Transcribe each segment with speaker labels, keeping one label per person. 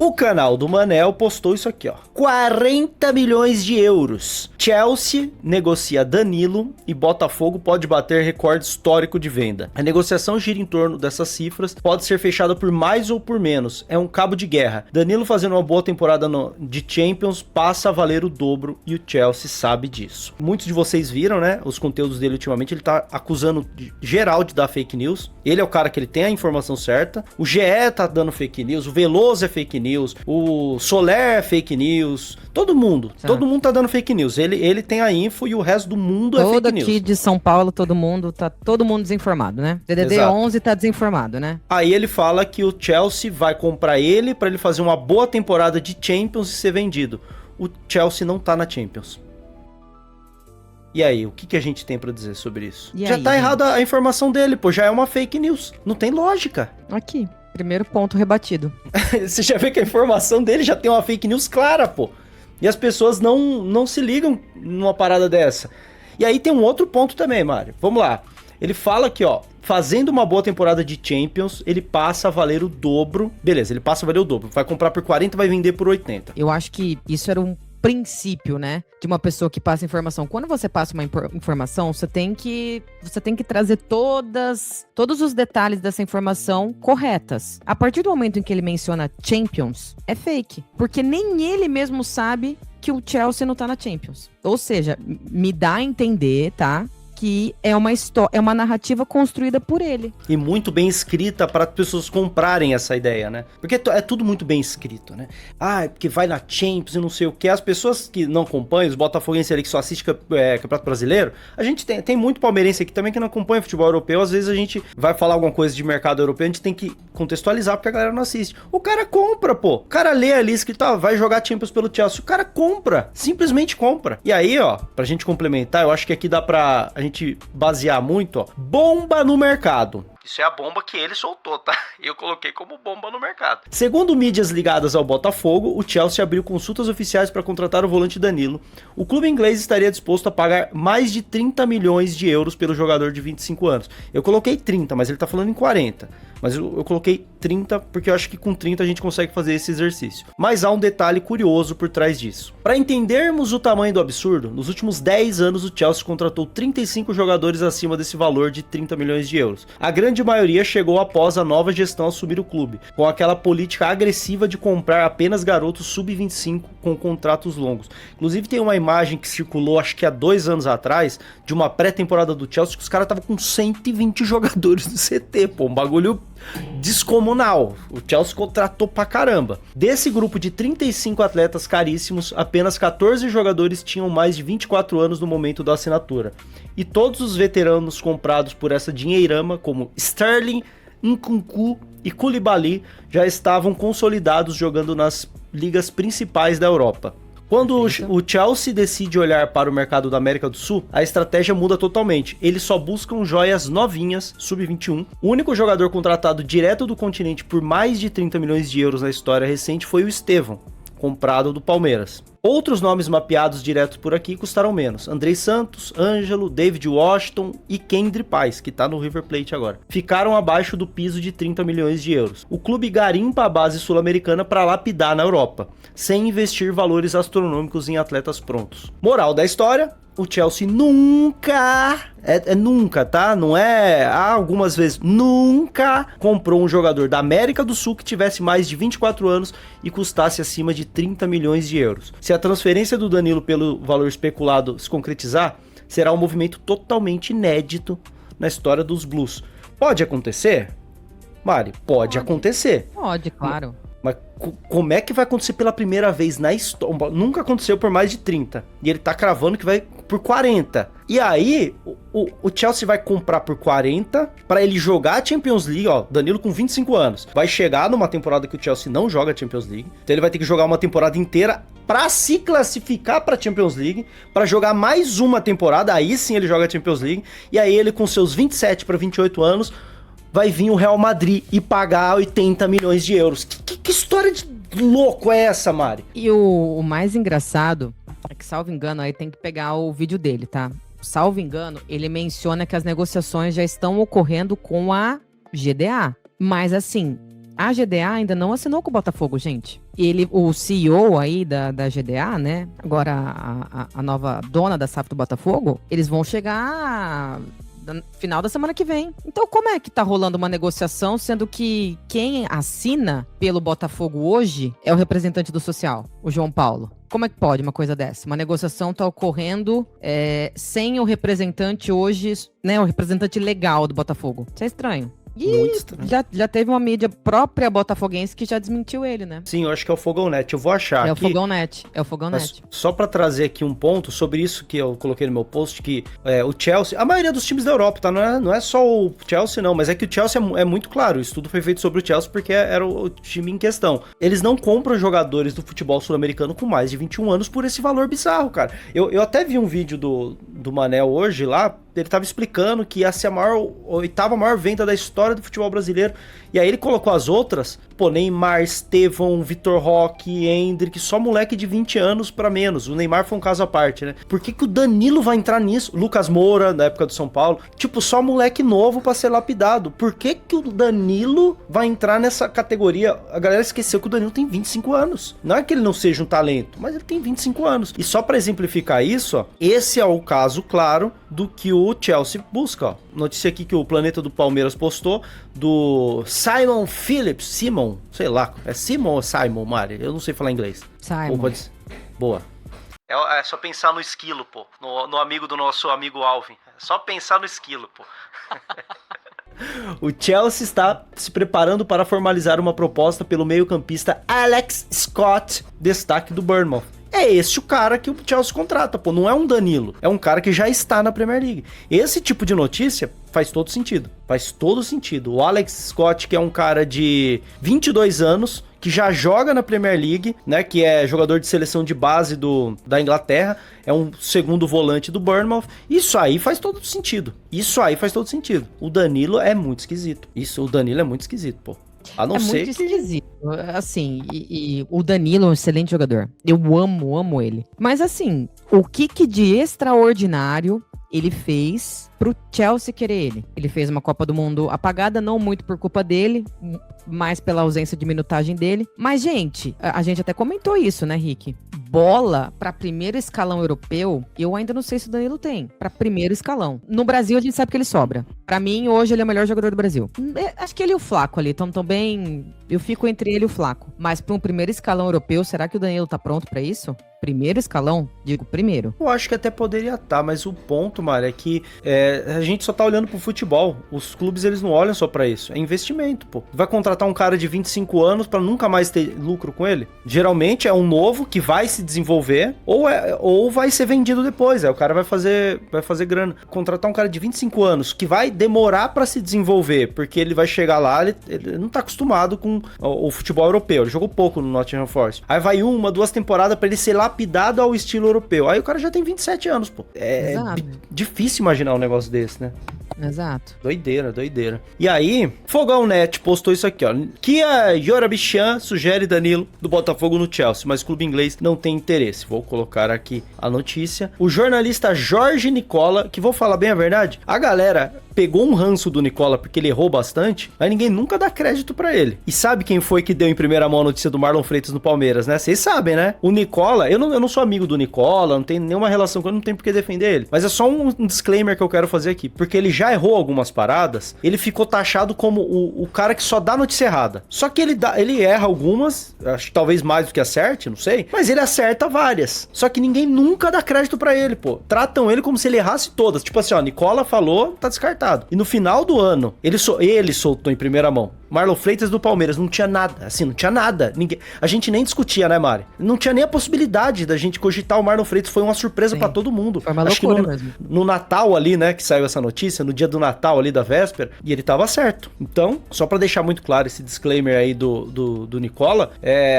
Speaker 1: O canal do Manel postou isso aqui, ó. 40 milhões de euros. Chelsea negocia Danilo e Botafogo pode bater recorde histórico de venda. A negociação gira em torno dessas cifras, pode ser fechada por mais ou por menos. É um cabo de guerra. Danilo fazendo uma boa temporada de Champions passa a valer o dobro e o Chelsea sabe disso. Muitos de vocês viram, né, os conteúdos dele ultimamente, ele tá acusando geral de dar fake news. Ele é o cara que ele tem a informação certa. O GE tá dando fake news, o Veloso é fake news, o Soler é fake news, todo mundo tá dando fake news. Ele tem a info e o resto do mundo é fake news.
Speaker 2: Todo aqui de São Paulo, todo mundo desinformado, né? DDD 11 tá desinformado, né?
Speaker 1: Aí ele fala que o Chelsea vai comprar ele pra ele fazer uma boa temporada de Champions e ser vendido. O Chelsea não tá na Champions. E aí, o que a gente tem pra dizer sobre isso? Já tá errada a informação dele, pô, já é uma fake news. Não tem lógica.
Speaker 2: Aqui, primeiro ponto rebatido.
Speaker 1: Você já vê que a informação dele já tem uma fake news clara, pô. E as pessoas não se ligam numa parada dessa. E aí tem um outro ponto também, Mário. Vamos lá. Ele fala que, ó, fazendo uma boa temporada de Champions, ele passa a valer o dobro. Beleza, ele passa a valer o dobro. Vai comprar por 40, vai vender por 80.
Speaker 2: Eu acho que isso era um princípio, né, de uma pessoa que passa informação. Quando você passa uma informação, você tem que trazer todos os detalhes dessa informação corretas. A partir do momento em que ele menciona Champions, é fake, porque nem ele mesmo sabe que o Chelsea não tá na Champions. Ou seja, me dá a entender, tá, que é uma história, é uma narrativa construída por ele.
Speaker 1: E muito bem escrita para as pessoas comprarem essa ideia, né? Porque é tudo muito bem escrito, né? Ah, é porque vai na Champions e não sei o que. As pessoas que não acompanham, os botafoguenses ali que só assistem Campeonato Brasileiro, a gente tem muito palmeirense aqui também que não acompanha futebol europeu. Às vezes a gente vai falar alguma coisa de mercado europeu, a gente tem que contextualizar porque a galera não assiste. O cara compra, pô. O cara lê ali escrito, ah, vai jogar Champions pelo Chelsea. O cara compra. Simplesmente compra. E aí, ó, pra gente complementar, eu acho que aqui dá pra a gente basear muito, ó, bomba no mercado. Isso é a bomba que ele soltou, tá? Eu coloquei como bomba no mercado. Segundo mídias ligadas ao Botafogo, o Chelsea abriu consultas oficiais para contratar o volante Danilo. O clube inglês estaria disposto a pagar mais de 30 milhões de euros pelo jogador de 25 anos. Eu coloquei 30, mas ele tá falando em 40. Mas eu coloquei 30 porque eu acho que com 30 a gente consegue fazer esse exercício. Mas há um detalhe curioso por trás disso. Para entendermos o tamanho do absurdo, nos últimos 10 anos o Chelsea contratou 35 jogadores acima desse valor de 30 milhões de euros. A grande maioria chegou após a nova gestão assumir o clube, com aquela política agressiva de comprar apenas garotos sub-25 com contratos longos. Inclusive tem uma imagem que circulou acho que há 2 anos atrás, de uma pré-temporada do Chelsea, que os caras estavam com 120 jogadores no CT, pô, um bagulho descomunal. O Chelsea contratou pra caramba. Desse grupo de 35 atletas caríssimos, apenas 14 jogadores tinham mais de 24 anos no momento da assinatura. E todos os veteranos comprados por essa dinheirama, como Sterling, Nkunku e Koulibaly, já estavam consolidados jogando nas ligas principais da Europa. Quando o Chelsea decide olhar para o mercado da América do Sul, a estratégia muda totalmente. Eles só buscam joias novinhas, sub-21. O único jogador contratado direto do continente por mais de 30 milhões de euros na história recente foi o Estevão, comprado do Palmeiras. Outros nomes mapeados direto por aqui custaram menos. Andrei Santos, Ângelo, David Washington e Kendry Pais, que tá no River Plate agora. Ficaram abaixo do piso de 30 milhões de euros. O clube garimpa a base sul-americana para lapidar na Europa, sem investir valores astronômicos em atletas prontos. Moral da história: o Chelsea nunca, nunca, tá? Não é algumas vezes, nunca comprou um jogador da América do Sul que tivesse mais de 24 anos e custasse acima de 30 milhões de euros. Se a transferência do Danilo pelo valor especulado se concretizar, será um movimento totalmente inédito na história dos Blues. Pode acontecer? Mari, pode acontecer.
Speaker 2: Pode, claro.
Speaker 1: Mas como é que vai acontecer pela primeira vez na história? Nunca aconteceu por mais de 30. E ele tá cravando que vai por 40. E aí, o Chelsea vai comprar por 40 pra ele jogar a Champions League, ó. Danilo com 25 anos. Vai chegar numa temporada que o Chelsea não joga a Champions League. Então ele vai ter que jogar uma temporada inteira pra se classificar pra Champions League. Pra jogar mais uma temporada, aí sim ele joga a Champions League. E aí ele com seus 27 pra 28 anos... vai vir o Real Madrid e pagar 80 milhões de euros. Que história de louco é essa, Mari?
Speaker 2: E o mais engraçado é que, salvo engano, aí tem que pegar o vídeo dele, tá? Salvo engano, ele menciona que as negociações já estão ocorrendo com a GDA. Mas assim, A GDA ainda não assinou com o Botafogo, gente. O CEO aí da GDA, né? Agora a nova dona da SAF do Botafogo, eles vão chegar no final da semana que vem. Então, como é que tá rolando uma negociação, sendo que quem assina pelo Botafogo hoje é o representante do social, o João Paulo? Como é que pode uma coisa dessa? Uma negociação tá ocorrendo sem o representante hoje, né? O representante legal do Botafogo. Isso é estranho. E já teve uma mídia própria botafoguense que já desmentiu ele, né?
Speaker 1: Sim, eu acho que é o Fogão Net. Eu vou achar
Speaker 2: aqui. É o Fogão Net.
Speaker 1: Só pra trazer aqui um ponto sobre isso que eu coloquei no meu post, que o Chelsea, a maioria dos times da Europa, tá? Não é só o Chelsea, não, mas é que o Chelsea é muito claro. O estudo foi feito sobre o Chelsea porque era o time em questão. Eles não compram jogadores do futebol sul-americano com mais de 21 anos por esse valor bizarro, cara. Eu até vi um vídeo do Manel hoje lá. Ele tava explicando que ia ser a 8ª maior venda da história do futebol brasileiro. E aí ele colocou as outras, Neymar, Estevão, Vitor Roque, Endrick, só moleque de 20 anos pra menos. O Neymar foi um caso à parte, né? Por que o Danilo vai entrar nisso? Lucas Moura, na época do São Paulo. Só moleque novo pra ser lapidado. Por que o Danilo vai entrar nessa categoria? A galera esqueceu que o Danilo tem 25 anos. Não é que ele não seja um talento, mas ele tem 25 anos. E só pra exemplificar isso, ó, esse é o caso claro do que o Chelsea busca, ó. Notícia aqui que o Planeta do Palmeiras postou do Simon Phillips, sei lá, é Simon ou Simon, Mari? Eu não sei falar inglês.
Speaker 2: Simon.
Speaker 1: Boa. É só pensar no esquilo, pô, no amigo do nosso amigo Alvin. É só pensar no esquilo, pô. O Chelsea está se preparando para formalizar uma proposta pelo meio-campista Alex Scott, destaque do Bournemouth. É este o cara que o Chelsea contrata, pô, não é um Danilo, é um cara que já está na Premier League. Esse tipo de notícia faz todo sentido, O Alex Scott, que é um cara de 22 anos, que já joga na Premier League, né, que é jogador de seleção de base da Inglaterra, é um segundo volante do Bournemouth. Isso aí faz todo sentido. O Danilo é muito esquisito. Pô. A não ser
Speaker 2: muito esquisito. Assim, e o Danilo é um excelente jogador. Eu amo ele. Mas assim, o que de extraordinário ele fez pro Chelsea querer ele? Ele fez uma Copa do Mundo apagada, não muito por culpa dele, mais pela ausência de minutagem dele. Mas, gente, a gente até comentou isso, né, Rick? Bola pra primeiro escalão europeu, eu ainda não sei se o Danilo tem. Pra primeiro escalão. No Brasil, a gente sabe que ele sobra. Pra mim, hoje, ele é o melhor jogador do Brasil. Acho que ele e o Flaco ali estão bem... Eu fico entre ele e o Flaco. Mas pra um primeiro escalão europeu, será que o Danilo tá pronto pra isso? Primeiro escalão? Digo, primeiro.
Speaker 1: Eu acho que até poderia estar, mas o ponto, Mário, é que a gente só tá olhando pro futebol. Os clubes, eles não olham só pra isso. É investimento, pô. Vai contratar um cara de 25 anos pra nunca mais ter lucro com ele? Geralmente é um novo que vai se desenvolver ou vai ser vendido depois. Aí o cara vai fazer grana. Contratar um cara de 25 anos que vai demorar pra se desenvolver, porque ele vai chegar lá, ele não tá acostumado com o futebol europeu. Ele jogou pouco no Nottingham Forest. Aí vai 1-2 temporadas pra ele ser lapidado ao estilo europeu. Aí o cara já tem 27 anos, pô. É difícil imaginar um negócio desse, né?
Speaker 2: Exato.
Speaker 1: Doideira. E aí, Fogão Net postou isso aqui, ó. Kia Yorabichan sugere Danilo do Botafogo no Chelsea, mas o clube inglês não tem interesse. Vou colocar aqui a notícia. O jornalista Jorge Nicola, que vou falar bem a verdade, a galera pegou um ranço do Nicola porque ele errou bastante, mas ninguém nunca dá crédito pra ele. E sabe quem foi que deu em primeira mão a notícia do Marlon Freitas no Palmeiras, né? Vocês sabem, né? O Nicola, eu não sou amigo do Nicola, não tenho nenhuma relação com ele, não tenho por que defender ele. Mas é só um disclaimer que eu quero fazer aqui, porque ele já errou algumas paradas, ele ficou taxado como o cara que só dá notícia errada. Só que ele erra algumas, acho que talvez mais do que acerte, não sei, mas ele acerta várias. Só que ninguém nunca dá crédito pra ele, pô. Tratam ele como se ele errasse todas. Tipo assim, ó, Nicola falou, tá descartado. E no final do ano, ele soltou em primeira mão. Marlon Freitas do Palmeiras, não tinha nada, assim, não tinha nada. A gente nem discutia, né, Mari? Não tinha nem a possibilidade da gente cogitar o Marlon Freitas, foi uma surpresa pra todo mundo.
Speaker 2: Foi uma loucura mesmo.
Speaker 1: No Natal ali, né, que saiu essa notícia, no dia do Natal ali da véspera, e ele tava certo. Então, só pra deixar muito claro esse disclaimer aí do Nicola,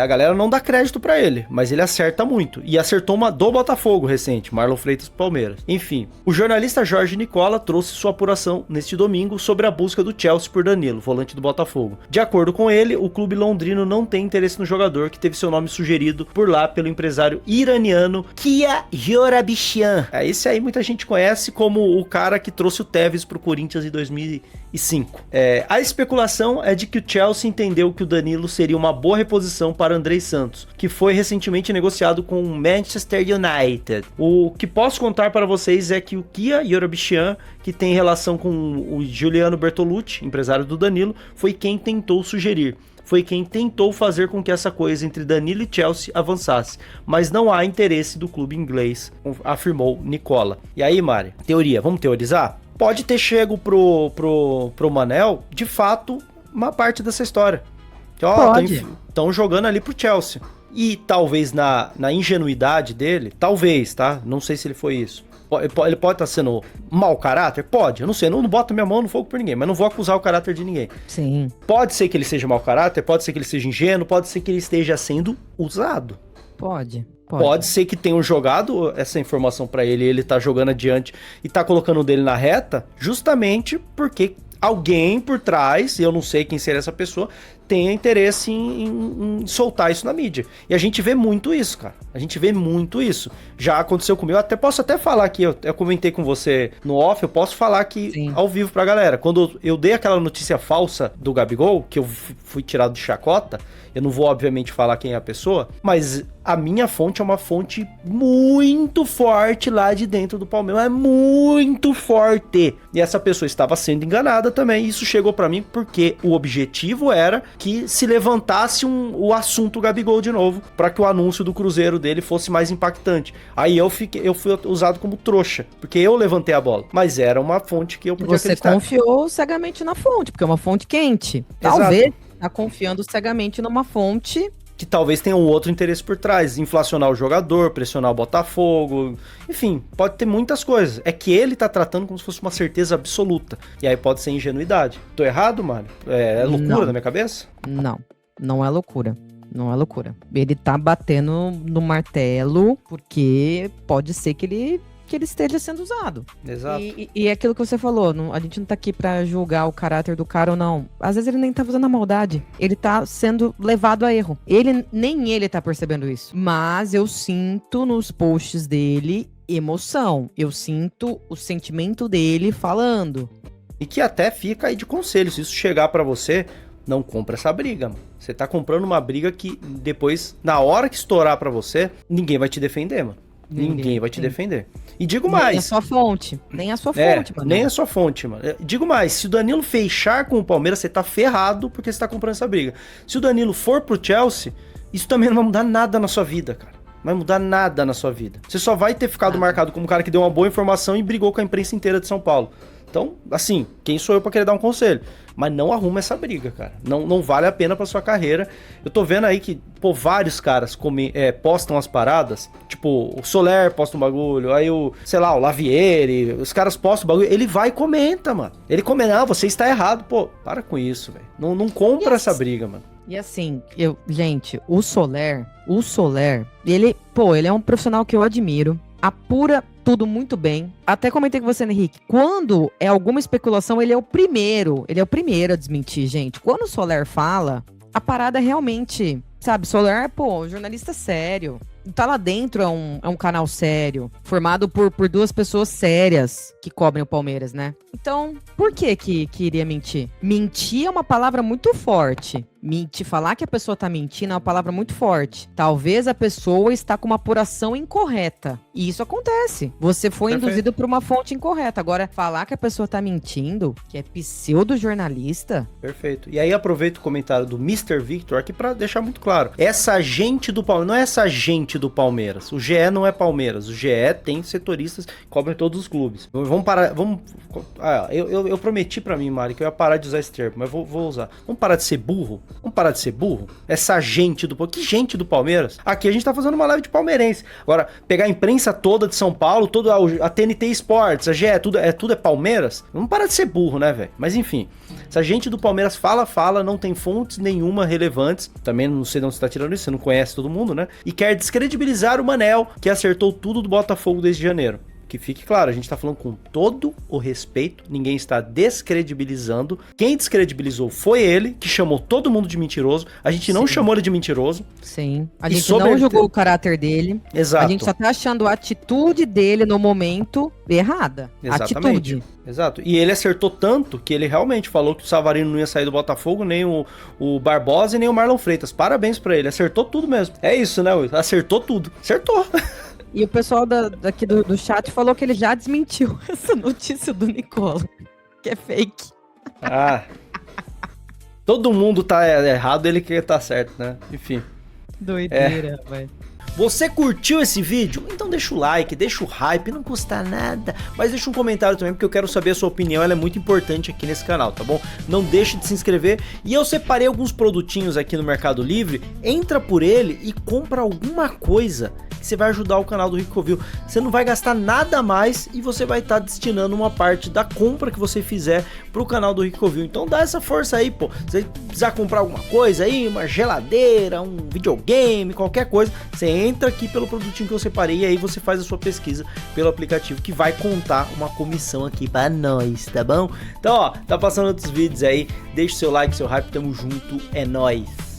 Speaker 1: a galera não dá crédito pra ele, mas ele acerta muito. E acertou uma do Botafogo recente, Marlon Freitas do Palmeiras. Enfim, o jornalista Jorge Nicola trouxe sua apuração neste domingo sobre a busca do Chelsea por Danilo, volante do Botafogo. Botafogo. De acordo com ele, o clube londrino não tem interesse no jogador, que teve seu nome sugerido por lá pelo empresário iraniano Kia Joorabchian. Esse aí muita gente conhece como o cara que trouxe o Tevez pro Corinthians em 2005. A especulação é de que o Chelsea entendeu que o Danilo seria uma boa reposição para Andrei Santos, que foi recentemente negociado com o Manchester United. O que posso contar para vocês é que o Kia Joorabchian, que tem relação com o Giuliano Bertolucci, empresário do Danilo, foi quem tentou sugerir. Foi quem tentou fazer com que essa coisa entre Danilo e Chelsea avançasse. Mas não há interesse do clube inglês, afirmou Nicola. E aí, Mari, teoria, vamos teorizar? Pode ter chego pro Manel, de fato, uma parte dessa hisória. Estão jogando ali pro Chelsea. E talvez na ingenuidade dele, talvez, tá? Não sei se ele foi isso. Ele pode estar sendo mau caráter? Pode, eu não sei, não boto minha mão no fogo por ninguém, mas não vou acusar o caráter de ninguém.
Speaker 2: Sim.
Speaker 1: Pode ser que ele seja mau caráter, pode ser que ele seja ingênuo, pode ser que ele esteja sendo usado. Pode ser que tenham jogado essa informação pra ele, ele tá jogando adiante e tá colocando o dele na reta, justamente porque alguém por trás, e eu não sei quem seria essa pessoa, tenha interesse em soltar isso na mídia. E a gente vê muito isso, cara. A gente vê muito isso. Já aconteceu comigo, posso até falar aqui, eu comentei com você no off, eu posso falar aqui ao vivo pra galera. Quando eu dei aquela notícia falsa do Gabigol, que eu fui tirado de chacota, eu não vou obviamente falar quem é a pessoa, mas a minha fonte é uma fonte muito forte lá de dentro do Palmeiras, é muito forte. E essa pessoa estava sendo enganada também, e isso chegou pra mim porque o objetivo era que se levantasse o assunto Gabigol de novo, para que o anúncio do Cruzeiro dele fosse mais impactante. Aí eu fui usado como trouxa, porque eu levantei a bola, mas era uma fonte que eu podia acreditar.
Speaker 2: Você confiou cegamente na fonte, porque é uma fonte quente.
Speaker 1: Exato.
Speaker 2: Talvez tá confiando cegamente numa fonte
Speaker 1: que talvez tenha um outro interesse por trás, inflacionar o jogador, pressionar o Botafogo, enfim, pode ter muitas coisas. É que ele tá tratando como se fosse uma certeza absoluta, e aí pode ser ingenuidade. Tô errado, mano? É loucura na minha cabeça?
Speaker 2: Não é loucura. Não é loucura. Ele tá batendo no martelo porque pode ser que ele esteja sendo usado.
Speaker 1: Exato.
Speaker 2: E é aquilo que você falou, a gente não tá aqui pra julgar o caráter do cara ou não. Às vezes ele nem tá fazendo a maldade. Ele tá sendo levado a erro. Nem ele tá percebendo isso. Mas eu sinto nos posts dele emoção. Eu sinto o sentimento dele falando.
Speaker 1: E que até fica aí de conselho. Se isso chegar pra você, não compra essa briga, mano. Você tá comprando uma briga que depois, na hora que estourar pra você, ninguém vai te defender, mano. Ninguém vai te defender. E digo mais.
Speaker 2: Nem a sua fonte. Nem a sua fonte, mano.
Speaker 1: Nem a sua fonte, mano. Digo mais, se o Danilo fechar com o Palmeiras, você tá ferrado porque você tá comprando essa briga. Se o Danilo for pro Chelsea, isso também não vai mudar nada na sua vida, cara. Não vai mudar nada na sua vida. Você só vai ter ficado marcado como um cara que deu uma boa informação e brigou com a imprensa inteira de São Paulo. Então, assim, quem sou eu pra querer dar um conselho? Mas não arruma essa briga, cara. Não vale a pena pra sua carreira. Eu tô vendo aí que, vários caras postam as paradas. Tipo, o Soler posta um bagulho. Aí o Lavieri. Os caras postam o bagulho. Ele vai e comenta, mano. Ele comenta, você está errado. Para com isso, velho. Não compra essa briga, mano.
Speaker 2: E assim, gente, o Soler, ele é um profissional que eu admiro. Apura tudo muito bem. Até comentei com você, Henrique, quando é alguma especulação, ele é o primeiro a desmentir, gente. Quando o Soler fala, a parada realmente, sabe, Soler, jornalista sério. Tá lá dentro, é um canal sério, formado por duas pessoas sérias que cobrem o Palmeiras, né? Então, por que iria mentir? Mentir é uma palavra muito forte. Falar que a pessoa tá mentindo é uma palavra muito forte. Talvez a pessoa está com uma apuração incorreta. E isso acontece. Você foi induzido por uma fonte incorreta. Agora, falar que a pessoa tá mentindo, que é pseudo-jornalista...
Speaker 1: Perfeito. E aí aproveito o comentário do Mr. Victor aqui pra deixar muito claro. Essa gente do Palmeiras, não é essa gente do Palmeiras. O GE não é Palmeiras. O GE tem setoristas que cobrem todos os clubes. Vamos parar... Eu prometi pra mim, Mari, que eu ia parar de usar esse termo, mas vou usar. Vamos parar de ser burro? Vamos parar de ser burro? Essa gente do Palmeiras. Que gente do Palmeiras? Aqui a gente tá fazendo uma live de palmeirense. Agora, pegar a imprensa toda de São Paulo, toda a TNT Sports, a GE, tudo é Palmeiras? Vamos parar de ser burro, né, velho? Mas enfim, essa gente do Palmeiras fala, não tem fontes nenhuma relevantes. Também não sei de onde você tá tirando isso, você não conhece todo mundo, né? E quer descredibilizar o Manel, que acertou tudo do Botafogo desde janeiro. que fique claro, a gente tá falando com todo o respeito, ninguém está descredibilizando. Quem descredibilizou foi ele, que chamou todo mundo de mentiroso. A gente não chamou ele de mentiroso.
Speaker 2: Sim. A gente não julgou o caráter dele.
Speaker 1: Exato.
Speaker 2: A gente só tá achando a atitude dele no momento errada.
Speaker 1: Exatamente.
Speaker 2: Atitude.
Speaker 1: Exato. E ele acertou tanto que ele realmente falou que o Savarino não ia sair do Botafogo, nem o Barbosa e nem o Marlon Freitas. Parabéns pra ele. Acertou tudo mesmo. É isso, né, Will? Acertou tudo. Acertou.
Speaker 2: E o pessoal daqui do chat falou que ele já desmentiu essa notícia do Nicola, que é fake.
Speaker 1: Ah. Todo mundo tá errado, ele que tá certo, né? Enfim.
Speaker 2: Doideira, velho.
Speaker 1: Você curtiu esse vídeo? Então deixa o like, deixa o hype, não custa nada. Mas deixa um comentário também, porque eu quero saber a sua opinião, ela é muito importante aqui nesse canal, tá bom? Não deixe de se inscrever. E eu separei alguns produtinhos aqui no Mercado Livre, entra por ele e compra alguma coisa que você vai ajudar o canal do Rico Covil. Você não vai gastar nada a mais e você vai estar destinando uma parte da compra que você fizer pro canal do Rico Covil. Então dá essa força aí, pô. Se você precisar comprar alguma coisa aí, uma geladeira, um videogame, qualquer coisa, você entra aqui pelo produtinho que eu separei e aí você faz a sua pesquisa pelo aplicativo que vai contar uma comissão aqui pra nós, tá bom? Então, ó, tá passando outros vídeos aí, deixa o seu like, seu hype, tamo junto, é nóis!